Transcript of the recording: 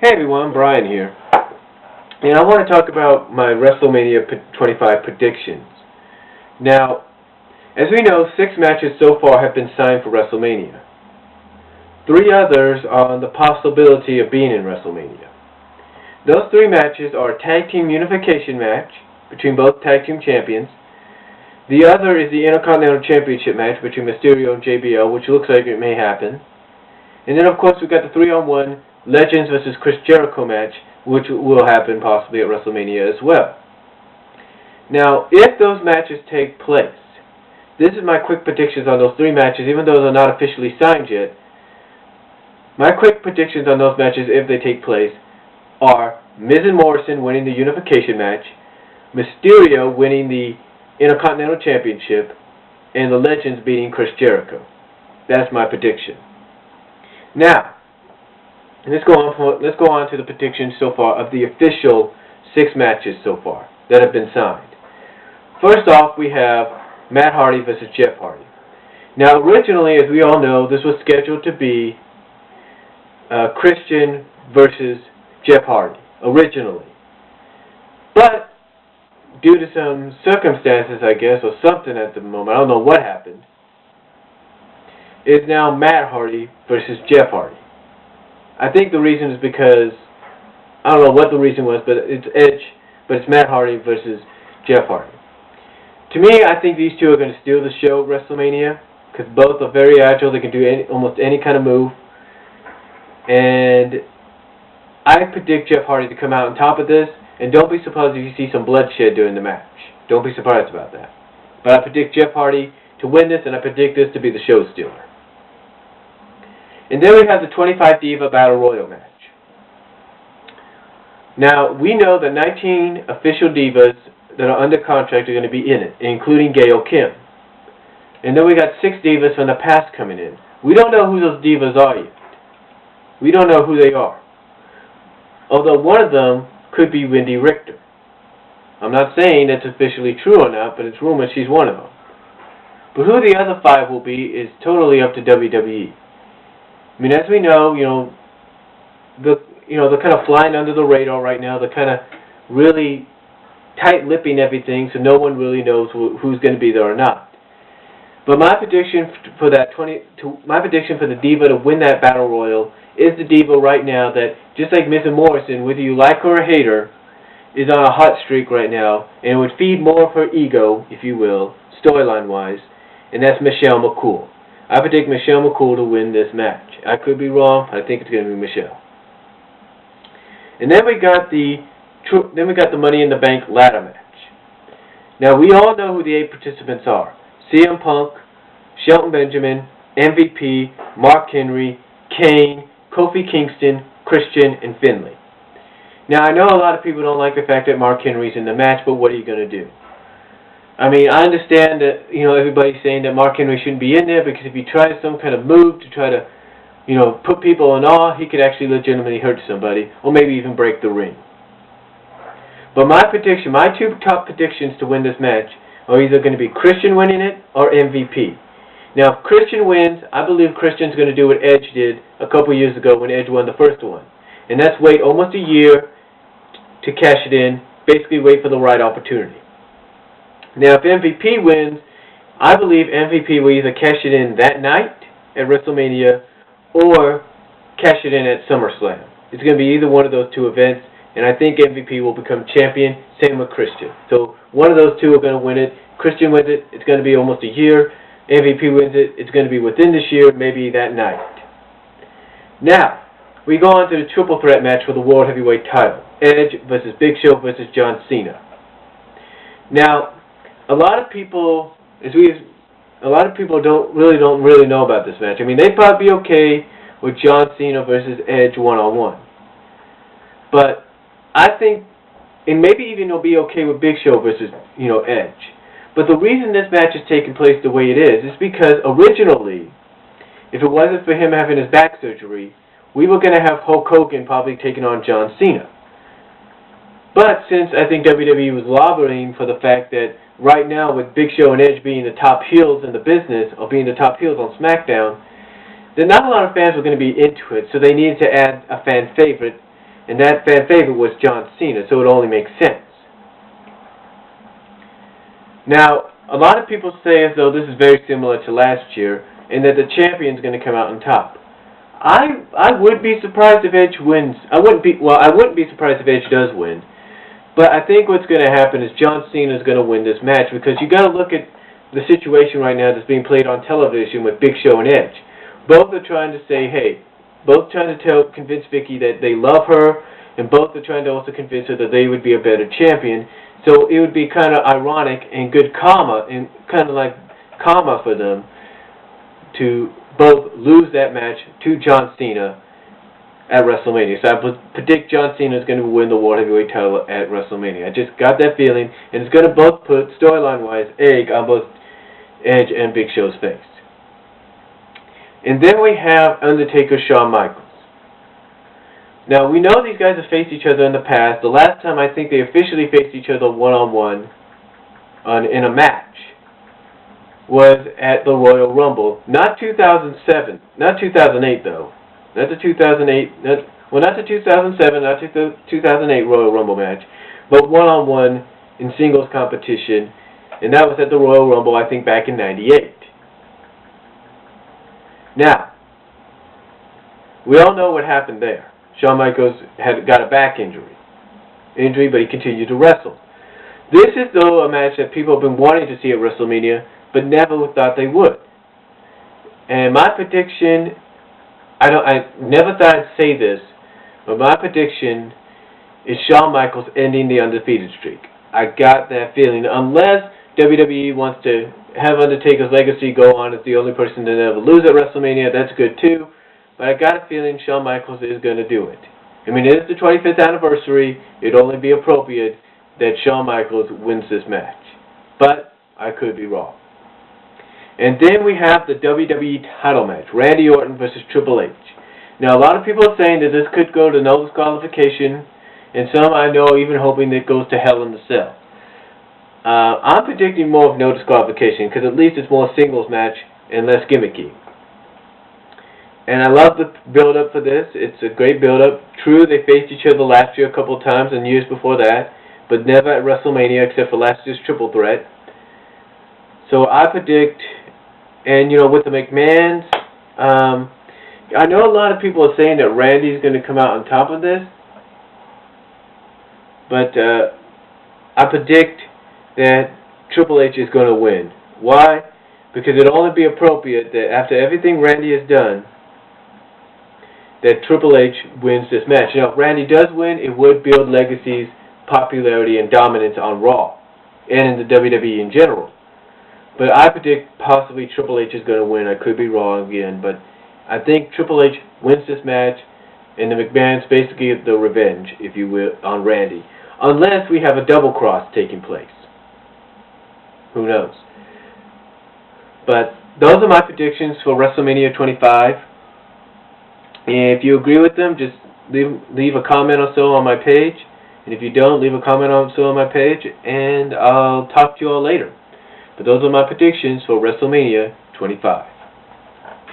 Hey everyone, Brian here. And I want to talk about my Wrestlemania 25 predictions. Now, as we know, 6 matches so far have been signed for WrestleMania. 3 others are on the possibility of being in WrestleMania. Those 3 matches are a tag team unification match between both tag team champions. The other is the Intercontinental Championship match between Mysterio and JBL, which looks like it may happen. And then, of course, we've got the 3-on-1 Legends vs. Chris Jericho match, which will happen possibly at WrestleMania as well. Now, if those matches take place, this is my quick predictions on those 3 matches, even though they're not officially signed yet. My quick predictions on those matches, if they take place, are Miz and Morrison winning the unification match, Mysterio winning the Intercontinental Championship, and the Legends beating Chris Jericho. That's my prediction. Now, let's go on to the predictions so far of the official 6 matches so far that have been signed. First off, we have Matt Hardy versus Jeff Hardy. Now, originally, as we all know, this was scheduled to be Christian versus Jeff Hardy, originally. But, due to some circumstances, I guess, or something at the moment, I don't know what happened, is now Matt Hardy versus Jeff Hardy. I think the reason is because, I don't know what the reason was, but it's Edge, but it's Matt Hardy versus Jeff Hardy. To me, I think these two are going to steal the show at WrestleMania, because both are very agile, they can do almost any kind of move. And I predict Jeff Hardy to come out on top of this, and don't be surprised if you see some bloodshed during the match. Don't be surprised about that. But I predict Jeff Hardy to win this, and I predict this to be the show stealer. And then we have the 25 Diva Battle Royal match. Now, we know that 19 official divas that are under contract are going to be in it, including Gail Kim. And then we got 6 divas from the past coming in. We don't know who those divas are yet. We don't know who they are. Although one of them could be Wendy Richter. I'm not saying that's officially true or not, but it's rumored she's one of them. But who the other 5 will be is totally up to WWE. I mean, as we know, they're kind of flying under the radar right now. They're kind of really tight-lipping everything, so no one really knows who's going to be there or not. But my prediction for the Diva to win that Battle Royal is the Diva right now that, just like Miz and Morrison, whether you like her or hate her, is on a hot streak right now, and it would feed more of her ego, if you will, storyline-wise, and that's Michelle McCool. I predict Michelle McCool to win this match. I could be wrong. I think it's going to be Michelle. And then we got the Money in the Bank ladder match. Now we all know who the 8 participants are: CM Punk, Shelton Benjamin, MVP, Mark Henry, Kane, Kofi Kingston, Christian, and Finlay. Now I know a lot of people don't like the fact that Mark Henry's in the match, but what are you going to do? I mean, I understand that, everybody's saying that Mark Henry shouldn't be in there because if he tries some kind of move to try to, put people in awe, he could actually legitimately hurt somebody or maybe even break the ring. But my 2 top predictions to win this match are either going to be Christian winning it or MVP. Now, if Christian wins, I believe Christian's going to do what Edge did a couple years ago when Edge won the first one. And that's wait almost a year to cash it in, basically wait for the right opportunity. Now, if MVP wins, I believe MVP will either cash it in that night at WrestleMania or cash it in at SummerSlam. It's going to be either one of those 2 events, and I think MVP will become champion, same with Christian. So one of those 2 are going to win it. Christian wins it, it's going to be almost a year. MVP wins it, it's going to be within this year, maybe that night. Now, we go on to the triple threat match for the World Heavyweight title. Edge versus Big Show versus John Cena. Now, a lot of people don't really know about this match. I mean, they'd probably be okay with John Cena versus Edge one-on-one. But I think, and maybe even they'll be okay with Big Show versus, Edge. But the reason this match is taking place the way it is because originally, if it wasn't for him having his back surgery, we were going to have Hulk Hogan probably taking on John Cena. But since I think WWE was lobbying for the fact that right now with Big Show and Edge being the top heels in the business, or being the top heels on SmackDown, then not a lot of fans were going to be into it, so they needed to add a fan favorite and that fan favorite was John Cena, so it only makes sense. Now, a lot of people say as though this is very similar to last year, and that the champion's going to come out on top. I would be surprised if Edge wins. I wouldn't be surprised if Edge does win. But I think what's going to happen is John Cena is going to win this match, because you got to look at the situation right now that's being played on television with Big Show and Edge. Both are trying to say, hey, both trying to convince Vicky that they love her, and both are trying to also convince her that they would be a better champion. So it would be kind of ironic and good karma, and kind of like karma for them to both lose that match to John Cena at WrestleMania. So I predict John Cena is going to win the World Heavyweight title at WrestleMania. I just got that feeling, and it's going to both put, storyline-wise, egg on both Edge and Big Show's face. And then we have Undertaker, Shawn Michaels. Now, we know these guys have faced each other in the past. The last time I think they officially faced each other one-on-one in a match was at the Royal Rumble. Not 2007. Not 2008, though. Not the 2008... not the 2007, not the 2008 Royal Rumble match, but one-on-one in singles competition, and that was at the Royal Rumble, I think, back in '98. Now, we all know what happened there. Shawn Michaels got a back injury, but he continued to wrestle. This is, though, a match that people have been wanting to see at WrestleMania, but never thought they would. And my prediction, I never thought I'd say this, but my prediction is Shawn Michaels ending the undefeated streak. I got that feeling, unless WWE wants to have Undertaker's legacy go on as the only person to never lose at WrestleMania. That's good too, but I got a feeling Shawn Michaels is going to do it. I mean, it is the 25th anniversary. It'd only be appropriate that Shawn Michaels wins this match, but I could be wrong. And then we have the WWE title match, Randy Orton versus Triple H. Now, a lot of people are saying that this could go to no disqualification, and some I know even hoping that it goes to Hell in the Cell. I'm predicting more of no disqualification, because at least it's more singles match and less gimmicky. And I love the build-up for this. It's a great build-up. True, they faced each other last year a couple of times and years before that, but never at WrestleMania except for last year's Triple Threat. So I predict, and you know, with the McMahons, I know a lot of people are saying that Randy's going to come out on top of this, but I predict that Triple H is going to win. Why? Because it'll only be appropriate that after everything Randy has done, that Triple H wins this match. Now, if Randy does win, it would build Legacy's popularity and dominance on Raw and in the WWE in general. But I predict possibly Triple H is going to win. I could be wrong again, but I think Triple H wins this match, and the McMahons basically get the revenge, if you will, on Randy. Unless we have a double cross taking place. Who knows? But those are my predictions for WrestleMania 25. And if you agree with them, just leave a comment or so on my page. And if you don't, leave a comment or so on my page, and I'll talk to you all later. But those are my predictions for WrestleMania 25.